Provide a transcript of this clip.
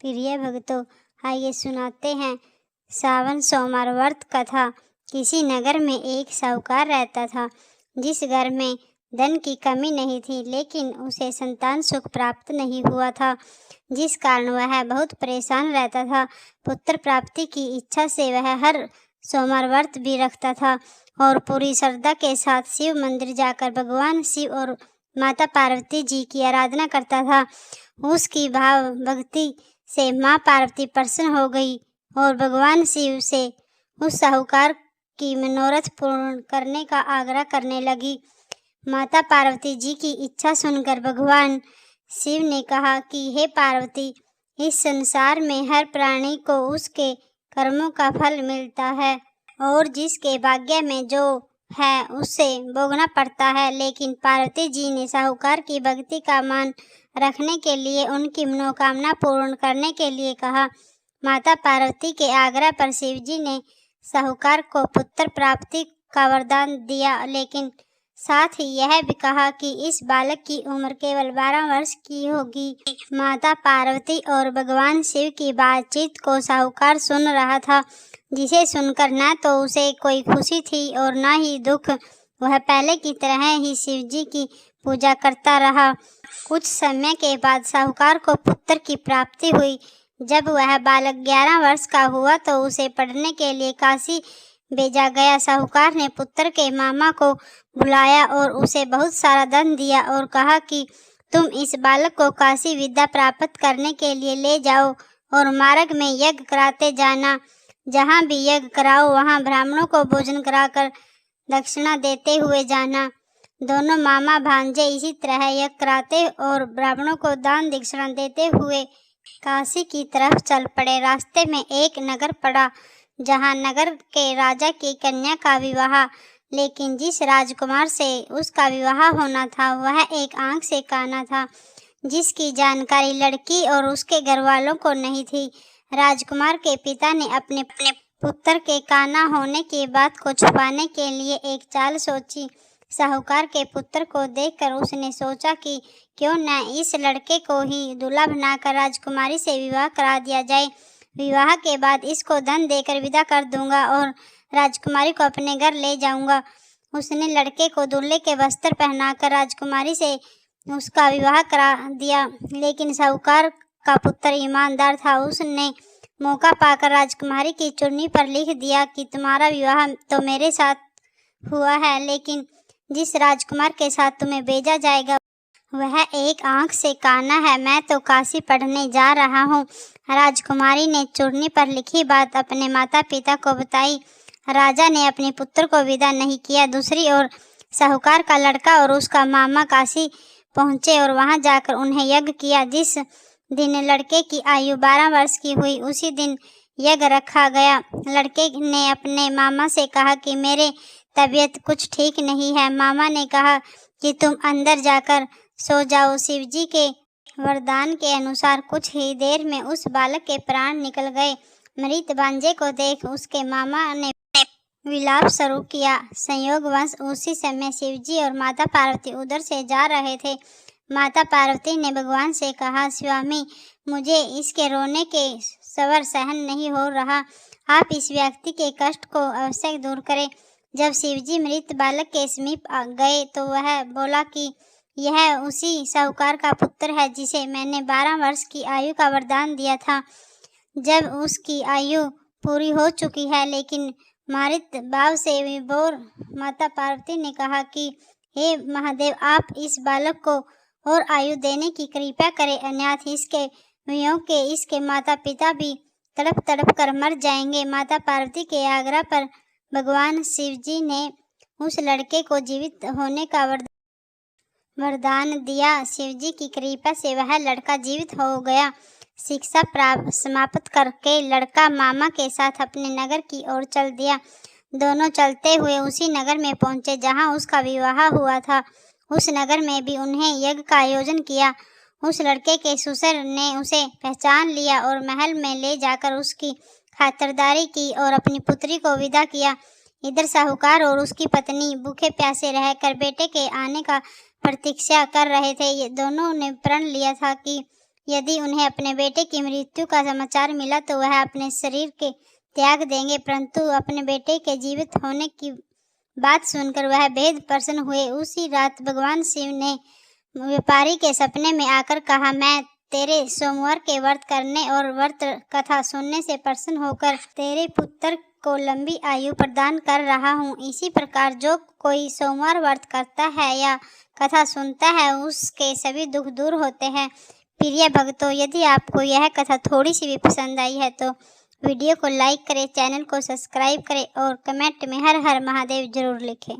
प्रिय भक्तों, आइए सुनाते हैं सावन सोमवार व्रत कथा। किसी नगर में एक साहूकार रहता था, जिस घर में धन की कमी नहीं थी, लेकिन उसे संतान सुख प्राप्त नहीं हुआ था, जिस कारण वह बहुत परेशान रहता था। पुत्र प्राप्ति की इच्छा से वह हर सोमवार व्रत भी रखता था और पूरी श्रद्धा के साथ शिव मंदिर जाकर भगवान शिव और माता पार्वती जी की आराधना करता था। उसकी भाव भक्ति से माँ पार्वती प्रसन्न हो गई और भगवान शिव से उस साहूकार की मनोरथ पूर्ण करने का आग्रह करने लगी। माता पार्वती जी की इच्छा सुनकर भगवान शिव ने कहा कि हे पार्वती, इस संसार में हर प्राणी को उसके कर्मों का फल मिलता है और जिसके भाग्य में जो है उसे भोगना पड़ता है। लेकिन पार्वती जी ने साहूकार की भक्ति का मान रखने के लिए उनकी मनोकामना पूर्ण करने के लिए कहा। माता पार्वती के आग्रह पर शिव जी ने साहूकार को पुत्र प्राप्ति का वरदान दिया, लेकिन साथ ही यह भी कहा कि इस बालक की उम्र केवल 12 वर्ष की होगी। माता पार्वती और भगवान शिव की बातचीत को साहूकार सुन रहा था, जिसे सुनकर न तो उसे कोई खुशी थी और न ही दुख। वह पहले की तरह ही शिव जी की पूजा करता रहा। कुछ समय के बाद साहूकार को पुत्र की प्राप्ति हुई। जब वह बालक 11 वर्ष का हुआ तो उसे पढ़ने के लिए काशी भेजा गया। साहूकार ने पुत्र के मामा को बुलाया और उसे बहुत सारा धन दिया और कहा कि तुम इस बालक को काशी विद्या प्राप्त करने के लिए ले जाओ और मार्ग में यज्ञ कराते जाना। जहाँ भी यज्ञ कराओ वहाँ ब्राह्मणों को भोजन कराकर दक्षिणा देते हुए जाना। दोनों मामा भांजे इसी तरह यज्ञ कराते और ब्राह्मणों को दान दक्षिणा देते हुए काशी की तरफ चल पड़े। रास्ते में एक नगर पड़ा, जहाँ नगर के राजा की कन्या का विवाह, लेकिन जिस राजकुमार से उसका विवाह होना था वह एक आंख से काना था, जिसकी जानकारी लड़की और उसके घर वालों को नहीं थी। राजकुमार के पिता ने अपने पुत्र के काना होने की बात को छुपाने के लिए एक चाल सोची। साहूकार के पुत्र को देखकर उसने सोचा कि क्यों न इस लड़के को ही दूल्हा बनाकर राजकुमारी से विवाह करा दिया जाए। विवाह के बाद इसको धन देकर विदा कर दूंगा और राजकुमारी को अपने घर ले जाऊंगा। उसने लड़के को दूल्हे के वस्त्र पहनाकर राजकुमारी से उसका विवाह करा दिया, लेकिन साहूकार का पुत्र ईमानदार था। उसने मौका पाकर राजकुमारी की चुन्नी पर लिख दिया कि तुम्हारा विवाह तो मेरे साथ हुआ है, लेकिन जिस राजकुमार के साथ तुम्हें भेजा जाएगा वह एक आंख से काना है। मैं तो काशी पढ़ने जा रहा हूँ। राजकुमारी ने चुन्नी पर लिखी बात अपने माता पिता को बताई। राजा ने अपने पुत्र को विदा नहीं किया। दूसरी ओर साहूकार का लड़का और उसका मामा काशी पहुँचे और वहाँ जाकर उन्हें यज्ञ किया। जिस दिन लड़के की आयु 12 वर्ष की हुई, उसी दिन यज्ञ रखा गया। लड़के ने अपने मामा से कहा कि मेरे तबीयत कुछ ठीक नहीं है। मामा ने कहा कि तुम अंदर जाकर सो जाओ। शिव जी के वरदान के अनुसार कुछ ही देर में उस बालक के प्राण निकल गए। मृत भांजे को देख उसके मामा ने विलाप शुरू किया। संयोगवश उसी समय शिव जी और माता पार्वती उधर से जा रहे थे। माता पार्वती ने भगवान से कहा, स्वामी, मुझे इसके रोने के स्वर सहन नहीं हो रहा। आप इस व्यक्ति के कष्ट को अवश्य दूर करें। जब शिवजी मृत बालक के समीप गए तो वह बोला कि यह उसी साहूकार का पुत्र है जिसे मैंने 12 वर्ष की आयु का वरदान दिया था। जब उसकी आयु पूरी हो चुकी है, लेकिन मारित भाव से विभोर माता पार्वती ने कहा कि हे महादेव, आप इस बालक को और आयु देने की कृपा करें, अन्यथा इसके वियोग के इसके माता पिता भी तड़प तड़प कर मर जाएंगे। माता पार्वती के आग्रह पर भगवान शिव जी ने उस लड़के को जीवित होने का वरदान दिया। शिव जी की कृपा से वह लड़का जीवित हो गया। शिक्षा समाप्त करके लड़का मामा के साथ अपने नगर की ओर चल दिया। दोनों चलते हुए उसी नगर में पहुंचे जहां उसका विवाह हुआ था। उस नगर में भी उन्हें यज्ञ का आयोजन किया। उस लड़के के ससुर ने उसे पहचान लिया और महल में ले जाकर उसकी खातिरदारी की और अपनी पुत्री को विदा किया। इधर साहूकार और उसकी पत्नी भूखे प्यासे रहकर बेटे के आने का प्रतीक्षा कर रहे थे। ये दोनों ने प्रण लिया था कि यदि उन्हें अपने बेटे की मृत्यु का समाचार मिला तो वह अपने शरीर के त्याग देंगे, परंतु अपने बेटे के जीवित होने की बात सुनकर वह बेहद प्रसन्न हुए। उसी रात भगवान शिव ने व्यापारी के सपने में आकर कहा, मैं तेरे सोमवार के व्रत करने और व्रत कथा सुनने से प्रसन्न होकर तेरे पुत्र को लंबी आयु प्रदान कर रहा हूँ। इसी प्रकार जो कोई सोमवार व्रत करता है या कथा सुनता है उसके सभी दुख दूर होते हैं। प्रिय भक्तों, यदि आपको यह कथा थोड़ी सी भी पसंद आई है तो वीडियो को लाइक करें, चैनल को सब्सक्राइब करें और कमेंट में हर हर महादेव जरूर लिखें।